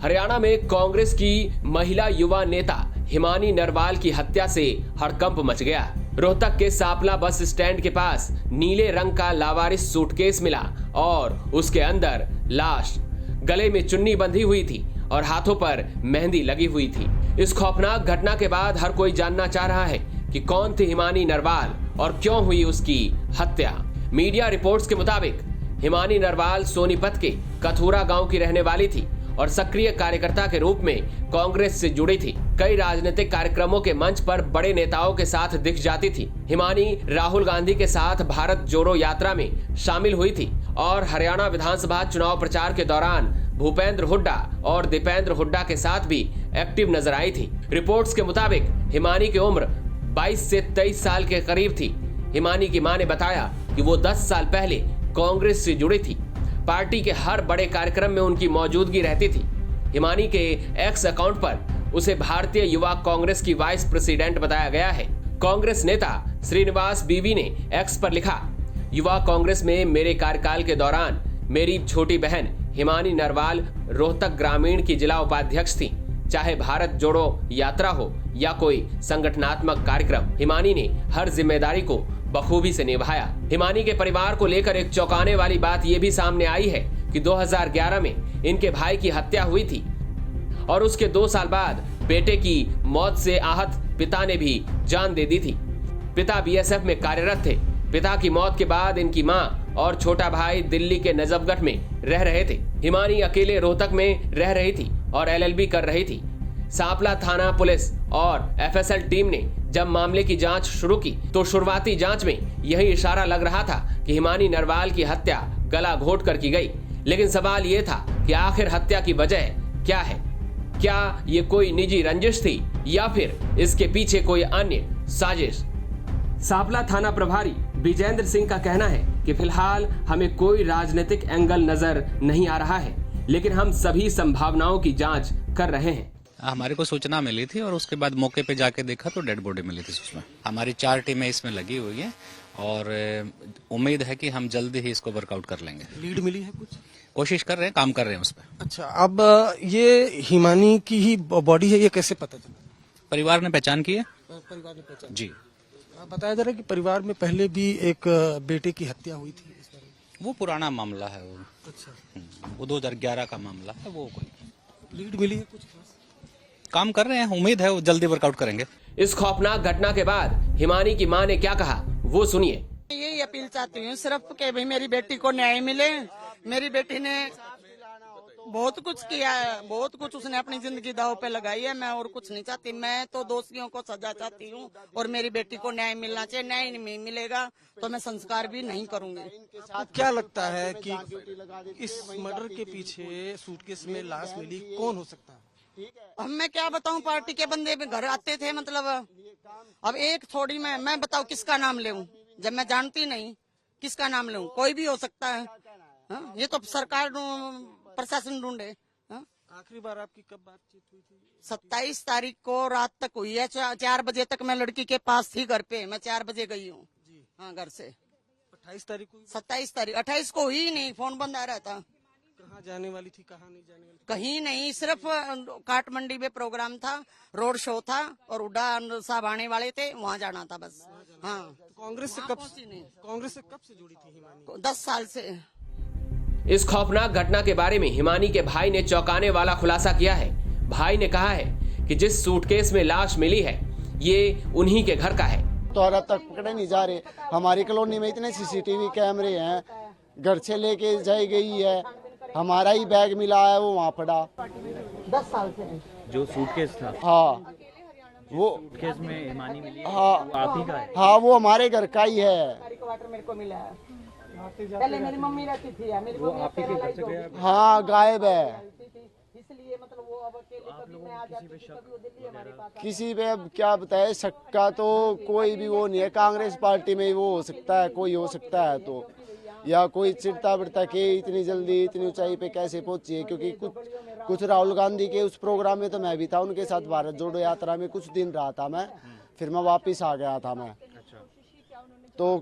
हरियाणा में कांग्रेस की महिला युवा नेता हिमानी नरवाल की हत्या से हड़कंप मच गया। रोहतक के सापला बस स्टैंड के पास नीले रंग का लावारिस सूटकेस मिला और उसके अंदर लाश गले में चुन्नी बंधी हुई थी और हाथों पर मेहंदी लगी हुई थी। इस खौफनाक घटना के बाद हर कोई जानना चाह रहा है कि कौन थी हिमानी नरवाल और क्यों हुई उसकी हत्या। मीडिया रिपोर्ट्स के मुताबिक हिमानी नरवाल सोनीपत के कथूरा गांव की रहने वाली थी और सक्रिय कार्यकर्ता के रूप में कांग्रेस से जुड़ी थी। कई राजनीतिक कार्यक्रमों के मंच पर बड़े नेताओं के साथ दिख जाती थी। हिमानी राहुल गांधी के साथ भारत जोड़ो यात्रा में शामिल हुई थी और हरियाणा विधानसभा चुनाव प्रचार के दौरान भूपेंद्र हुड्डा और दीपेंद्र हुड्डा के साथ भी एक्टिव नजर आई थी। रिपोर्ट्स के मुताबिक हिमानी की उम्र 22 से 23 साल के करीब थी। हिमानी की मां ने बताया कि वो 10 साल पहले कांग्रेस से जुड़ी थी। पार्टी के हर बड़े कार्यक्रम में उनकी मौजूदगी रहती थी। हिमानी के एक्स अकाउंट पर उसे भारतीय युवा कांग्रेस की वाइस प्रेसिडेंट बताया गया है। कांग्रेस नेता श्रीनिवास बीवी ने एक्स पर लिखा, युवा कांग्रेस में मेरे कार्यकाल के दौरान मेरी छोटी बहन हिमानी नरवाल रोहतक ग्रामीण की जिला उपाध्यक्ष थी। चाहे भारत जोड़ो यात्रा हो या कोई संगठनात्मक कार्यक्रम, हिमानी ने हर जिम्मेदारी को बखूबी से निभाया। हिमानी के परिवार को लेकर एक चौंकाने वाली बात यह भी सामने आई है कि 2011 में इनके भाई की हत्या हुई थी और उसके 2 साल बाद बेटे की मौत से आहत पिता ने भी जान दे दी थी। पिता बीएसएफ में कार्यरत थे। पिता की मौत के बाद इनकी मां और छोटा भाई दिल्ली के नजफगढ़ में रह रहे थे। हिमानी अकेले रोहतक में रह रही थी और एलएलबी कर रही थी। सापला थाना पुलिस और एफएसएल टीम ने जब मामले की जांच शुरू की तो शुरुआती जांच में यही इशारा लग रहा था कि हिमानी नरवाल की हत्या गला घोट कर की गई। लेकिन सवाल ये था कि आखिर हत्या की वजह क्या है? क्या ये कोई निजी रंजिश थी या फिर इसके पीछे कोई अन्य साजिश? सापला थाना प्रभारी विजेंद्र सिंह का कहना है कि फिलहाल हमें कोई राजनीतिक एंगल नजर नहीं आ रहा है, लेकिन हम सभी संभावनाओं की जांच कर रहे हैं। हमारे को सूचना मिली थी और उसके बाद मौके पे जाके देखा तो डेड बॉडी मिली थी उसमें। हमारी 4 टीमें इसमें लगी हुई हैं और उम्मीद है कि हम जल्दी ही इसको वर्कआउट कर लेंगे। लीड मिली है कुछ? कोशिश कर रहे हैं, काम कर रहे हैं उस पर। अच्छा, अब ये हिमानी की ही बॉडी है, ये कैसे पता चला? परिवार ने पहचान की है। परिवार ने पहचान जी। आप बताया जा रहा है कि परिवार में पहले भी एक बेटे की हत्या हुई थी। वो पुराना मामला है वो। अच्छा, वो 2011 का मामला है। वो कोई लीड मिली है कुछ? काम कर रहे हैं, उम्मीद है वो जल्दी वर्कआउट करेंगे। इस खौफनाक घटना के बाद हिमानी की मां ने क्या कहा वो सुनिए। यही अपील चाहती हूँ सिर्फ कि भाई मेरी बेटी को न्याय मिले। मेरी बेटी ने बहुत कुछ किया है, बहुत कुछ उसने अपनी जिंदगी दांव पे लगाई है। मैं और कुछ नहीं चाहती। मैं तो दोषियों को सजा चाहती हूँ और मेरी बेटी को न्याय मिलना चाहिए। न्याय नहीं मिलेगा तो मैं संस्कार भी नहीं करूंगी। क्या लगता है कि इस मर्डर के पीछे सूटकेस में लाश मिली, कौन हो सकता है? अब मैं क्या बताऊं, पार्टी के बंदे भी घर आते थे। मतलब अब एक थोड़ी मैं बताऊं किसका नाम लेऊं जब मैं जानती नहीं किसका नाम लेऊं? कोई भी हो सकता है। हा? ये तो सरकार प्रशासन ढूंढे। आखिरी बार आपकी कब बातचीत हुई थी? 27 तारीख को रात तक हुई है। 4 बजे तक मैं लड़की के पास थी घर पे। मैं 4 बजे गई हूँ घर से। 28 तारीख को? 27 तारीख 28 को हुई नहीं, फोन बंद आ रहा था। कहाँ जाने वाली थी, कहाँ नहीं जाने वाली थी? कहीं नहीं, सिर्फ काट मंडी में प्रोग्राम था, रोड शो था और उड्डा साहब आने वाले थे, वहाँ जाना था बस। हाँ। कांग्रेस से कब से जुड़ी थी हिमानी? 10 साल से। इस खौफनाक घटना के बारे में हिमानी के भाई ने चौंकाने वाला खुलासा किया है। भाई ने कहा है कि जिस सूटकेस में लाश मिली है ये उन्हीं के घर का है। तो अब तक पकड़े नहीं जा रहे। हमारी कॉलोनी में इतने सीसीटीवी कैमरे हैं, घर से लेके जाई गई है। हमारा ही बैग मिला है, वो वहाँ पड़ा। 10 साल से जो सूटकेस था। हाँ, वो सूटकेस में हिमानी मिली है। हाँ, वो आप ही का है? हाँ, वो हमारे घर का ही है। मेरे को मिला है। पहले मेरी मम्मी रहती थी, मेरी वो आप ही के घर से गया? हाँ, गायब है। इसलिए मतलब वो अब अकेले कभी मैं आ जाती थी, कभी वो दिल्ली हमारे पास। किसी पे अब क्या बताए, शक्का तो कोई भी वो नहीं है। कांग्रेस पार्टी में वो हो सकता है, कोई हो सकता है तो, या कोई चिढ़ता बढ़ता के इतनी जल्दी इतनी ऊंचाई पे कैसे पहुंची है। क्योंकि कुछ राहुल गांधी के उस प्रोग्राम में तो मैं भी था उनके साथ, भारत जोड़ो यात्रा में कुछ दिन रहा था मैं, फिर मैं वापिस आ गया था मैं। तो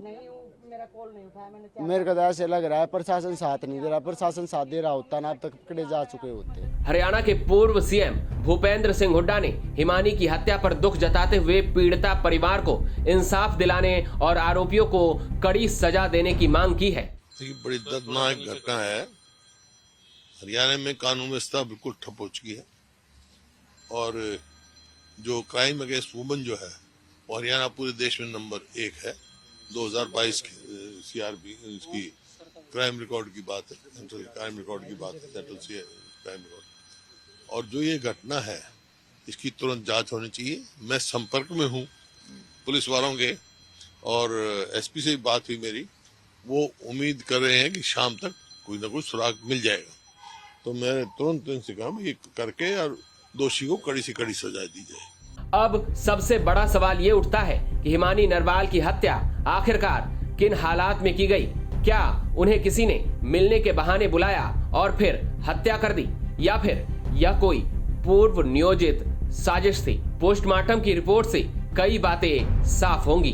मेरे को तो ऐसे लग रहा है प्रशासन साथ नहीं दे रहा। प्रशासन साथ दे रहा होता ना अब तक पकड़े जा चुके होते। हरियाणा के पूर्व सीएम भूपेंद्र सिंह हुड्डा ने हिमानी की हत्या पर दुख जताते हुए पीड़िता परिवार को इंसाफ दिलाने और आरोपियों को कड़ी सजा देने की मांग की है। ये बड़ी दर्दनाक घटना है। हरियाणा में कानून व्यवस्था बिल्कुल ठप हो चुकी है और जो क्राइम अगेंस्ट वुमेन जो है वो हरियाणा पूरे देश में नंबर 1 है। 2022 की सीआरपी इसकी क्राइम रिकॉर्ड की बात है, सेंट्रल क्राइम रिकॉर्ड की बात है, सेंट्रल क्राइम रिकॉर्ड। और जो ये घटना है इसकी तुरंत जांच होनी चाहिए। मैं संपर्क में हूँ पुलिस वालों के और एसपी से बात हुई मेरी, वो उम्मीद कर रहे हैं कि शाम तक कोई ना कोई सुराग मिल जाएगा। तो मैंने तुरंत इनसे कहा ये करके और दोषी को कड़ी से कड़ी सजा दी जाए। अब सबसे बड़ा सवाल ये उठता है कि हिमानी नरवाल की हत्या आखिरकार किन हालात में की गई? क्या उन्हें किसी ने मिलने के बहाने बुलाया और फिर हत्या कर दी, या फिर यह कोई पूर्व नियोजित साजिश थी? पोस्टमार्टम की रिपोर्ट से कई बातें साफ होंगी।